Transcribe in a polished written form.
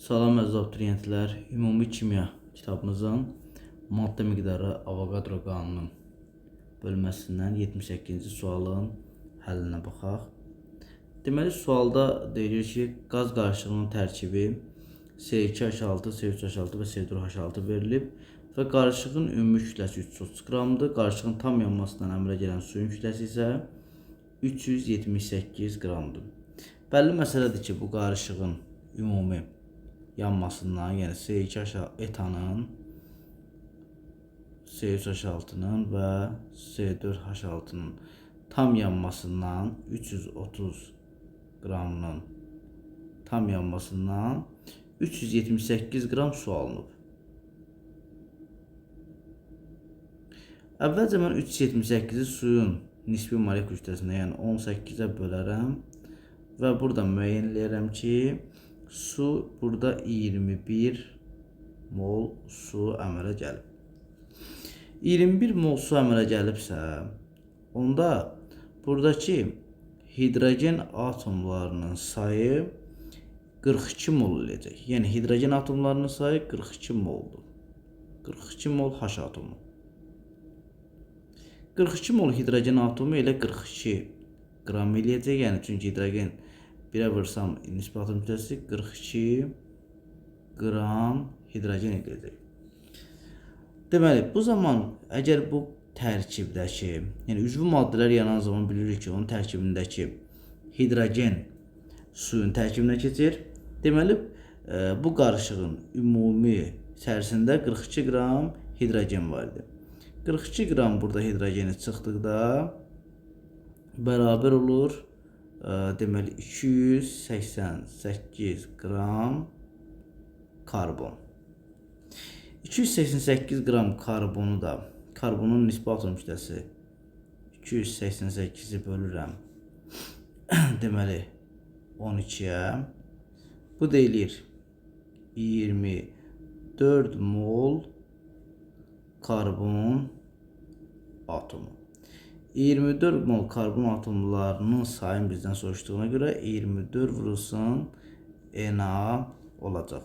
Salam əziz abituriyentlər, ümumi kimya kitabımızın maddə miqdarı Avogadro qanunun bölməsindən 78-ci sualın həllinə baxaq. Deməli, sualda deyilir ki, qaz qarışığının tərkibi C2H6, C3H6 və C4H6 verilib və qarışığın ümumi kütləsi 330 qramdır. Qarışığın tam yanmasından əmələ gələn suyun kütləsi isə 378 qramdır. Bəlli məsələdir ki, bu qarışığın ümumi yanmasından, yəni C2H etanın, C3H6-nın və C4H6-nın tam yanmasından 330 qramının tam yanmasından 378 qram su alınıb. Əvvəlcə mən 378-i suyun nisbi molekul kütləsinə, yəni 18-ə bölərəm və burada müəyyən edərəm ki, su burada 21 mol su əmələ gəlib. 21 mol su əmələ gəlibsə, onda buradakı hidrogen atomlarının sayı 42 mol olacaq. Yəni hidrogen atomlarının sayı 42 moldur. 42 mol H atomu. 42 mol hidrogen atomu ilə 42 qram eləyəcək. Yəni çünki hidrogen 1'ə vursam nisbi atom kütləsi 42 qram hidrogen eləyəcək. Deməli, bu zaman əgər bu tərkibdəki, yəni üzvü maddələr yanan zaman bilirik ki, onun tərkibindəki hidrogen suyun tərkibinə keçir. Deməli, bu qarışığın ümumi içərisində 42 qram hidrogen var idi. 42 qram burada hidrogeni çıxdıqda bərabər olur, deməli 288 qram karbon. 288 qram karbonu da, karbonun nisbi atom kütləsi 288-i bölürəm deməli 12-yə. Bu deyilir 24 mol karbon atomu. 24 mol karbon atomlarının sayını bizdən soruşduğuna görə 24 vurulsun Na olacaq.